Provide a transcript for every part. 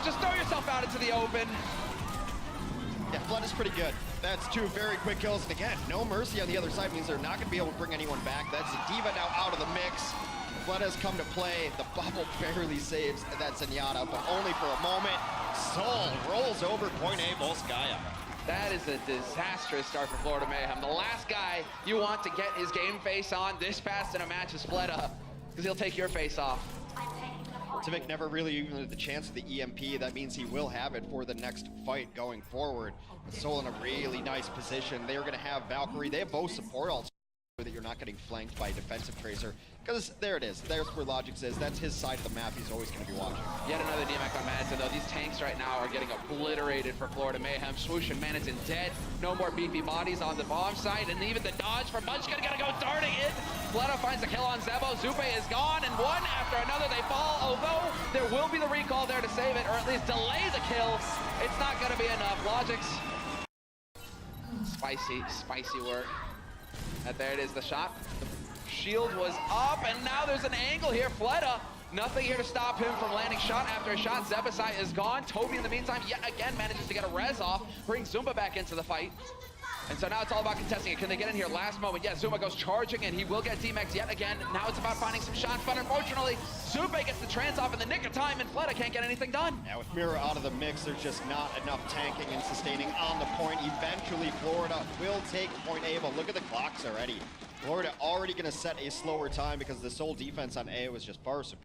just throw yourself out into the open. Yeah, Flood is pretty good. That's two very quick kills. And again, no mercy on the other side means they're not going to be able to bring anyone back. That's a D.Va now out of the mix. Flood has come to play. The bubble barely saves that Zenyatta, but only for a moment. Seoul rolls over point A, Volskaya. That is a disastrous start for Florida Mayhem. The last guy you want to get his game face on this fast in a match is Fleta, because he'll take your face off. Tvik never really even had the chance of the EMP. That means he will have it for the next fight going forward. Seoul in a really nice position. They're going to have Valkyrie. They have both support also that you're not getting flanked by a defensive tracer. Because there it is. There's where Logix is. That's his side of the map he's always going to be watching. Yet another DMX on Madison, though. These tanks right now are getting obliterated for Florida Mayhem. Swoosh and Madison dead. No more beefy bodies on the bomb site. And even the dodge from Munchkin gotta go darting in. Fleta finds a kill on Zebo. Zupe is gone. And one after another they fall. Although there will be the recall there to save it, or at least delay the kill. It's not going to be enough. Logix. Spicy work. And there it is, the shot. The shield was up, and now there's an angle here. Fleta, nothing here to stop him from landing shot after a shot. Zebasai is gone. Toby, in the meantime, yet again manages to get a res off, bring Zumba back into the fight. And so now it's all about contesting it. Can they get in here last moment? Yeah, Zuma goes charging, and he will get D-Max yet again. Now it's about finding some shots, but unfortunately, Zupe gets the trans off in the nick of time, and Fleta can't get anything done. Now with Mira out of the mix, there's just not enough tanking and sustaining on the point. Eventually, Florida will take point A, but look at the clocks already. Florida already going to set a slower time because the Seoul defense on A was just far superior.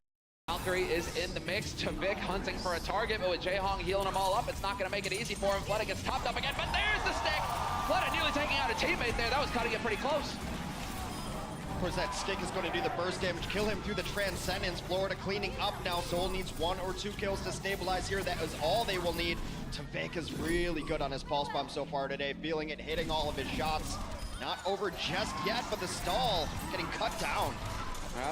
Valkyrie is in the mix. Tvik hunting for a target, but with Jaehong healing them all up, it's not going to make it easy for him. Fleta gets topped up again, but there's the stick. Fleta nearly taking out a teammate there. That was cutting it pretty close. Of course, that stick is going to do the burst damage, kill him through the Transcendence. Florida cleaning up now. Seoul needs 1 or 2 kills to stabilize here. That is all they will need. Tvik is really good on his pulse bomb so far today, feeling it, hitting all of his shots. Not over just yet, but the stall getting cut down.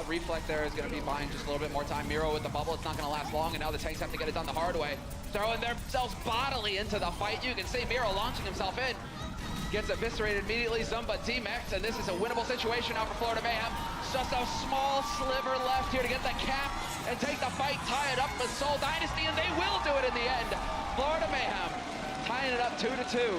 Reflect there is going to be buying just a little bit more time. Miro with the bubble, it's not going to last long, and now the tanks have to get it done the hard way. Throwing themselves bodily into the fight. You can see Miro launching himself in. Gets eviscerated immediately. Zumba D-Max, and this is a winnable situation now for Florida Mayhem. Just a small sliver left here to get the cap and take the fight, tie it up with Seoul Dynasty, and they will do it in the end. Florida Mayhem tying it up 2-2.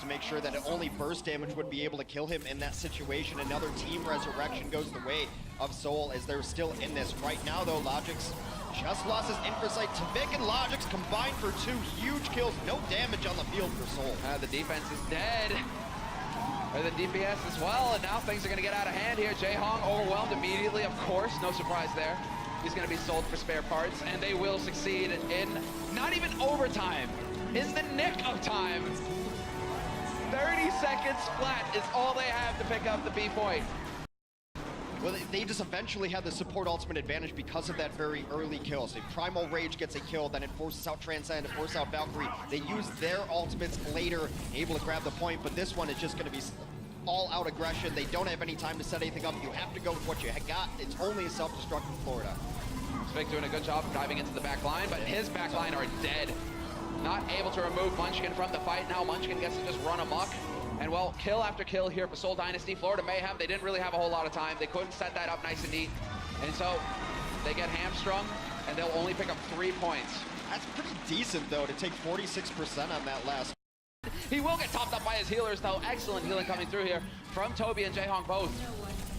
To make sure that only burst damage would be able to kill him in that situation. Another team resurrection goes the way of Seoul as they're still in this. Right now, though, Logix just lost his infrasight. Tvik and Logix combined for 2 huge kills. No damage on the field for Seoul. The defense is dead. Or the DPS as well, and now things are going to get out of hand here. Jaehong overwhelmed immediately, of course. No surprise there. He's going to be sold for spare parts, and they will succeed in not even overtime. In the nick of time. 30 seconds flat is all they have to pick up the B point. Well, they just eventually had the support ultimate advantage because of that very early kill. So if Primal Rage gets a kill, then it forces out Transcend, it forces out Valkyrie. They use their ultimates later, able to grab the point, but this one is just going to be all-out aggression. They don't have any time to set anything up. You have to go with what you got. It's only a self-destruct from Florida. Tvik doing a good job of diving into the back line, but his back line are dead. Not able to remove Munchkin from the fight. Now Munchkin gets to just run amok. And well, kill after kill here for Seoul Dynasty. Florida Mayhem, they didn't really have a whole lot of time. They couldn't set that up nice and neat. And so they get hamstrung, and they'll only pick up 3 points. That's pretty decent, though, to take 46% on that last. He will get topped up by his healers, though. Excellent healing coming through here from Toby and Jaehong both.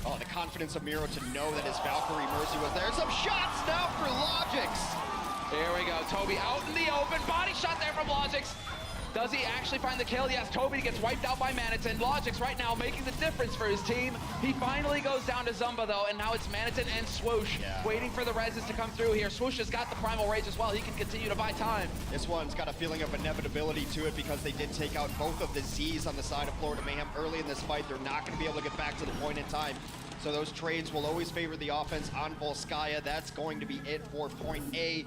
Oh, the confidence of Miro to know that his Valkyrie Mercy was there. Some shots now for Logix. Here we go, Toby out in the open, body shot there from Logix. Does he actually find the kill? Yes, Toby gets wiped out by Manitin. Logix right now making the difference for his team. He finally goes down to Zumba though, and now it's Manitin and Swoosh waiting for the reses to come through here. Swoosh has got the Primal Rage as well. He can continue to buy time. This one's got a feeling of inevitability to it because they did take out both of the Z's on the side of Florida Mayhem early in this fight. They're not going to be able to get back to the point in time. So those trades will always favor the offense on Volskaya. That's going to be it for point A.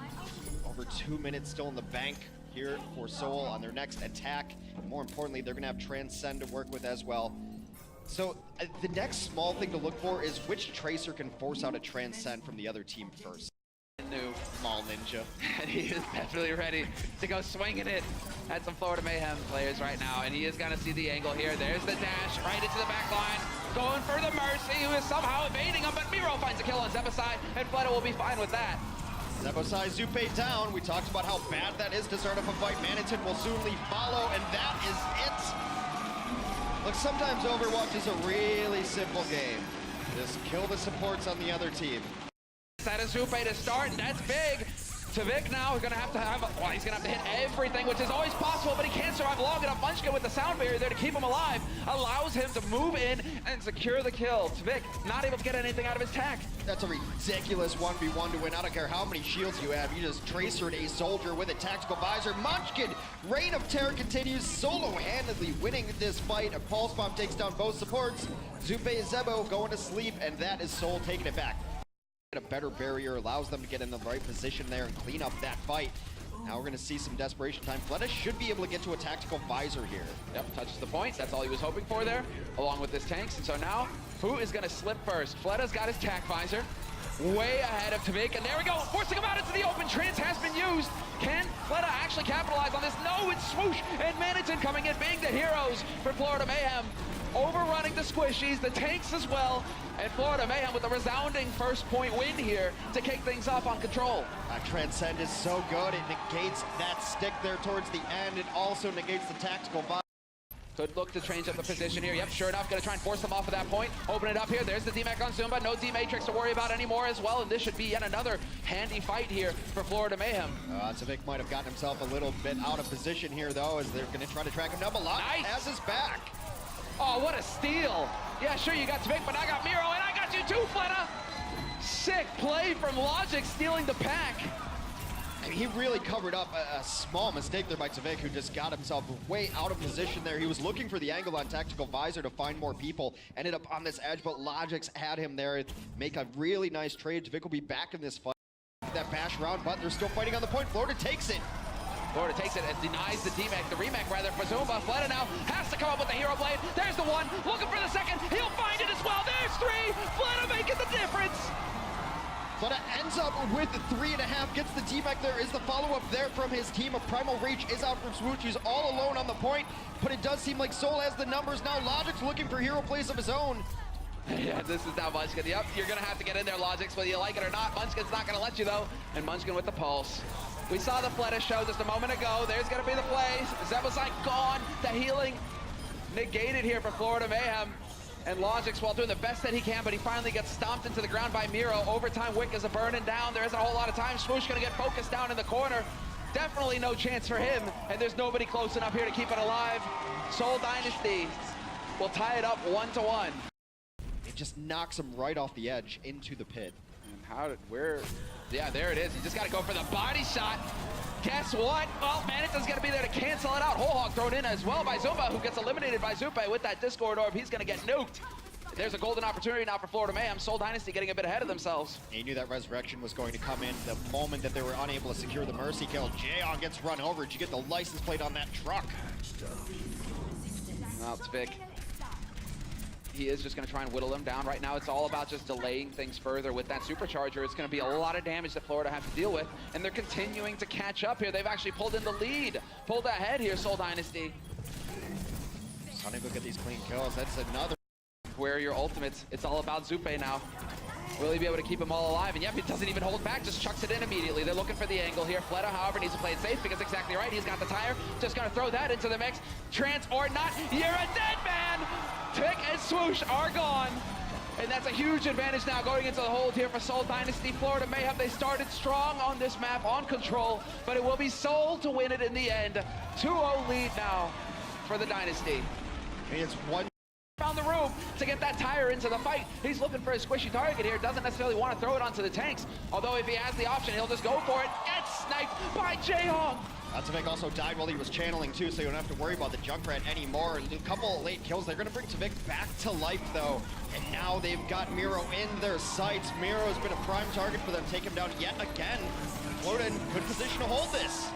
Over 2 minutes still in the bank here for Seoul on their next attack. And more importantly, they're going to have Transcend to work with as well. So the next small thing to look for is which Tracer can force out a Transcend from the other team first. New Small Ninja. And he is definitely ready to go swinging it at some Florida Mayhem players right now. And he is going to see the angle here. There's the dash right into the back line. Going for the Mercy, who is somehow evading him. But Miro finds a kill on Zebasai, and Fleta will be fine with that. Zebosai Zupe down. We talked about how bad that is to start off a fight. Maniton will soonly follow, and that is it. Look, sometimes Overwatch is a really simple game. Just kill the supports on the other team. That is Zupe to start, and that's big. Tavik now is going to have well, he's going to have to hit everything, which is always possible, but he can't survive long enough. Munchkin with the sound barrier there to keep him alive allows him to move in and secure the kill. Tavik not able to get anything out of his tack. That's a ridiculous 1v1 to win. I don't care how many shields you have. You just tracered a soldier with a tactical visor. Munchkin, Reign of Terror continues, solo-handedly winning this fight. A pulse bomb takes down both supports. Zupe and Zebo going to sleep, and that is Seoul taking it back. A better barrier allows them to get in the right position there and clean up that fight. Now we're going to see some desperation time. Fleta should be able to get to a tactical visor here. Yep, touches the point. That's all he was hoping for there, along with his tanks. And so now, who is going to slip first? Fleta's got his tack visor, way ahead of Tavik. And there we go, forcing him out into the open. Trance has been used. Can Fleta actually capitalize on this? No, it's Swoosh and Maniton coming in, being the heroes for Florida Mayhem. Overrunning the squishies, the tanks as well, and Florida Mayhem with a resounding first point win here to kick things off on control. Transcend is so good, it negates that stick there towards the end. It also negates the tactical vibe. Could look to change up the position here. Yep, sure enough, gonna try and force them off of that point. Open it up here, there's the D-Mac on Zumba. No D-Matrix to worry about anymore as well, and this should be yet another handy fight here for Florida Mayhem. Tavik might have gotten himself a little bit out of position here though, as they're gonna try to track him down. But Lot has his back. Oh, what a steal. Yeah, sure, you got Tavik, but I got Miro, and I got you too, Fleta. Sick play from Logic, stealing the pack. I mean, he really covered up a small mistake there by Tavik, who just got himself way out of position there. He was looking for the angle on tactical visor to find more people. Ended up on this edge, but Logic's had him there. Make a really nice trade. Tavik will be back in this fight. That bash round, but they're still fighting on the point. Florida takes it. Florida takes it and denies the D-Mac, the remake rather, for Zumba. Fleta now has to come up with the hero blade. There's the one, looking for the second. He'll find it as well. There's three. Fleta making the difference. Fleta ends up with 3.5, gets the D-Mac. There is the follow-up there from his team. A Primal Reach is out from Swoosh. He's all alone on the point, but it does seem like Seoul has the numbers. Now Logic's looking for hero plays of his own. Yeah, this is now Munchkin. Yep, you're going to have to get in there, Logics, whether you like it or not. Munchkin's not going to let you, though. And Munchkin with the pulse. We saw the Fleta show just a moment ago. There's going to be the play. Zebosai gone. The healing negated here for Florida Mayhem. And Logics, while doing the best that he can, but he finally gets stomped into the ground by Miro. Overtime Wick is a burning down. There isn't a whole lot of time. Swoosh going to get focused down in the corner. Definitely no chance for him. And there's nobody close enough here to keep it alive. Seoul Dynasty will tie it up 1-1. It just knocks him right off the edge into the pit. And yeah, there it is. You just got to go for the body shot. Guess what? Well, Maniton's going to be there to cancel it out. Whole Hog thrown in as well by Zumba, who gets eliminated by Zupe with that Discord orb. He's going to get nuked. There's a golden opportunity now for Florida Mayhem. Seoul Dynasty getting a bit ahead of themselves. He knew that resurrection was going to come in the moment that they were unable to secure the mercy kill. Jaeon gets run over. Did you get the license plate on that truck? Well, it's Vic. He is just going to try and whittle him down. Right now, it's all about just delaying things further. With that supercharger, it's going to be a lot of damage that Florida have to deal with, and they're continuing to catch up here. They've actually pulled in the lead, pulled ahead here, Seoul Dynasty. Unable to get these clean kills. That's another. Where are your ultimates? It's all about Zupe now. Will he be able to keep them all alive? And yep, he doesn't even hold back, just chucks it in immediately. They're looking for the angle here. Fleta, however, needs to play it safe because exactly right. He's got the tire. Just gonna throw that into the mix. Trance or not, you're a dead man! Tick and Swoosh are gone. And that's a huge advantage now going into the hold here for Seoul Dynasty. Florida Mayhem, they started strong on this map, on control, but it will be Seoul to win it in the end. 2-0 lead now for the Dynasty. It's one. Around the room to get that tire into the fight. He's looking for a squishy target here. Doesn't necessarily want to throw it onto the tanks. Although if he has the option, he'll just go for it. Gets sniped by Jaehong. Tavik also died while he was channeling too, so you don't have to worry about the Junkrat anymore. A couple of late kills. They're going to bring Tavik back to life though. And now they've got Miro in their sights. Miro has been a prime target for them. Take him down yet again. Florida in good position to hold this.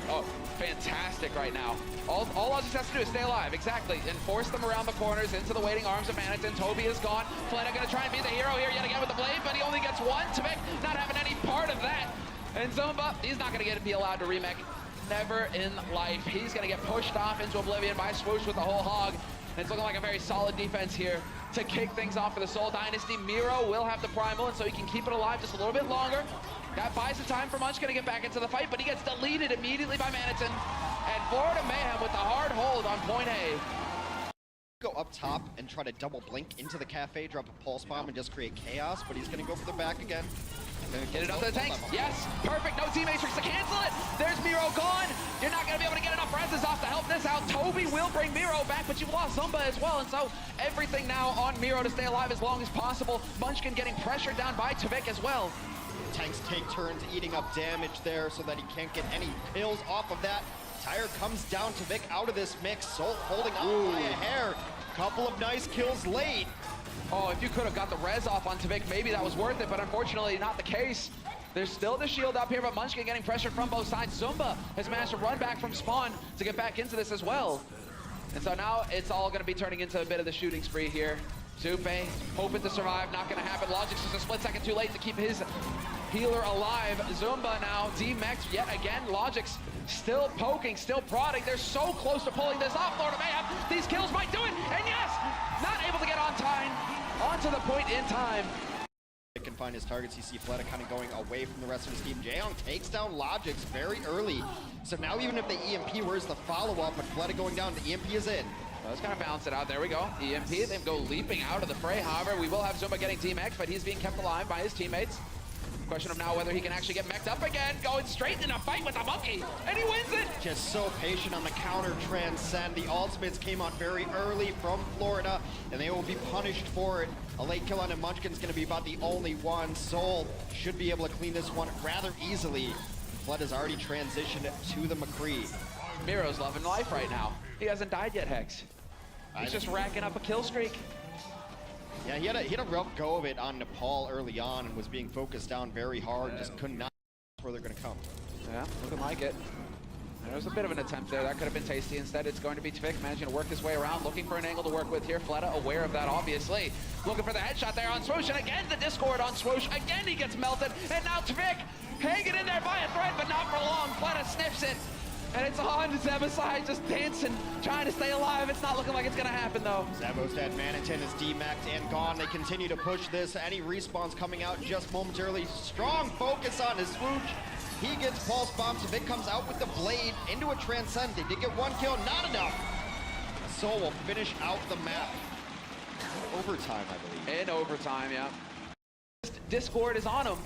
Oh, fantastic right now. All Logic has to do is stay alive, exactly, and force them around the corners into the waiting arms of Maniton. Toby is gone. Fleta gonna try and be the hero here yet again with the blade, but he only gets one. Tavik not having any part of that. And Zumba, he's not gonna be allowed to remake. Never in life. He's gonna get pushed off into oblivion by Swoosh with the whole hog. And it's looking like a very solid defense here to kick things off for the Seoul Dynasty. Miro will have the primal, and so he can keep it alive just a little bit longer. That buys the time for Munchkin to get back into the fight, but he gets deleted immediately by Manitin. And Florida Mayhem with the hard hold on point A. Go up top and try to double blink into the cafe, drop a pulse bomb, and just create chaos, but he's gonna go for the back again. Get it up to the tanks. Yes, perfect. No T-Matrix to cancel it. There's Miro gone. You're not going to be able to get enough reses off to help this out. Toby will bring Miro back, but you've lost Zumba as well. And so everything now on Miro to stay alive as long as possible. Munchkin getting pressured down by Tavik as well. Tanks take turns eating up damage there so that he can't get any kills off of that. Tire comes down to Vic out of this mix. Soul holding on by a hair. Couple of nice kills late. Oh, if you could have got the res off on Tavik, maybe that was worth it, but unfortunately not the case. There's still the shield up here, but Munchkin getting pressured from both sides. Zumba has managed to run back from spawn to get back into this as well. And so now it's all going to be turning into a bit of the shooting spree here. Zupe hoping to survive, not going to happen. Logix is a split second too late to keep his healer alive. Zumba now, D-Mex yet again. Logix still poking, still prodding. They're so close to pulling this off. Florida Mayhem, these kills might do it. And yes, not able to get on time, onto the point in time. He can find his targets. You see Fleta kind of going away from the rest of his team. Jaehyung takes down Logix very early. So now even if the EMP, where's the follow-up? But Fleta going down, the EMP is in. Let's kind of balance it out. There we go. EMP, they go leaping out of the fray. However, we will have Zumba getting D-Mex, but he's being kept alive by his teammates. Question of now whether he can actually get mech'd up again, going straight in a fight with the monkey, and he wins it! Just so patient on the counter transcend. The ultimates came on very early from Florida, and they will be punished for it. A late kill on him. Munchkin's gonna be about the only one. Soul should be able to clean this one rather easily. Flood has already transitioned to the McCree. Miro's loving life right now. He hasn't died yet, Hex. He's just racking up a kill streak. Yeah, he had a rough go of it on Nepal early on and was being focused down very hard. Just could not where they're going to come. Yeah, looking like it. There was a bit of an attempt there. That could have been tasty. Instead, it's going to be Tavik managing to work his way around, looking for an angle to work with here. Fleta aware of that, obviously. Looking for the headshot there on Swoosh, and again, the Discord on Swoosh. Again, he gets melted, and now Tavik hanging in there by a thread, but not for long. Fleta sniffs it. And it's on Zebasai just dancing, trying to stay alive. It's not looking like it's gonna happen though. Zebo's dead, Manitin is D-Maxed and gone. They continue to push this. Any respawns coming out just momentarily. Strong focus on his swoosh. He gets pulse bombs. Vic comes out with the blade into a transcend. They did get one kill, not enough. Soul will finish out the map. Overtime, I believe. In overtime, yeah. Discord is on him.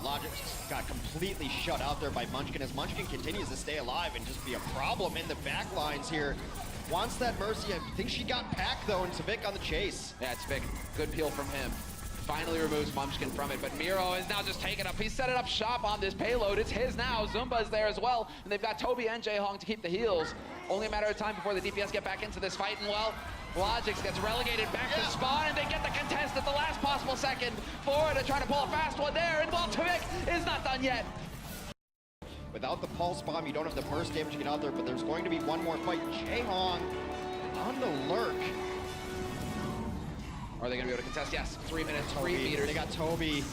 Logic got completely shut out there by Munchkin as Munchkin continues to stay alive and just be a problem in the back lines here. Wants that Mercy. I think she got packed though, and Tavik on the chase. Yeah, Tavik, good peel from him. Finally removes Munchkin from it, but Miro is now just taking up. He's setting up shop on this payload. It's his now. Zumba's there as well, and they've got Toby and Jaehyung to keep the heals. Only a matter of time before the DPS get back into this fight, and well, Logix gets relegated back to spawn, and they get the contest at the last possible second. Florida trying to pull a fast one there, and well, Tavik is not done yet. Without the pulse bomb, you don't have the burst damage to get out there, but there's going to be one more fight. Jaehyung on the lurk. Are they going to be able to contest? Yes, 3 minutes, Toby, 3 meters. They got Toby.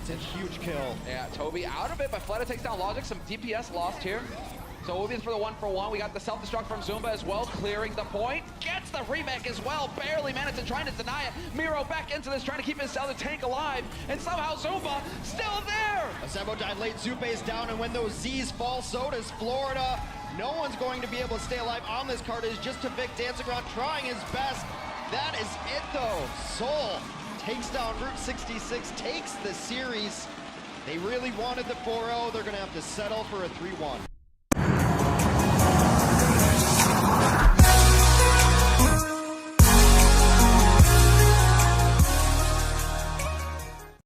It's a huge kill. Yeah, Toby out of it, but Fleta takes down Logix. Some DPS lost here. So we'll be in for the 1-for-1. We got the self-destruct from Zumba as well, clearing the point. Gets the remake as well, barely managed to trying to deny it. Miro back into this, trying to keep his other tank alive, and somehow Zumba still there! Zebo died late, Zupe is down, and when those Z's fall, so does Florida. No one's going to be able to stay alive on this card. It's just Tavik dancing around, trying his best. That is it though. Soul takes down Route 66, takes the series. They really wanted the 4-0. They're gonna have to settle for a 3-1.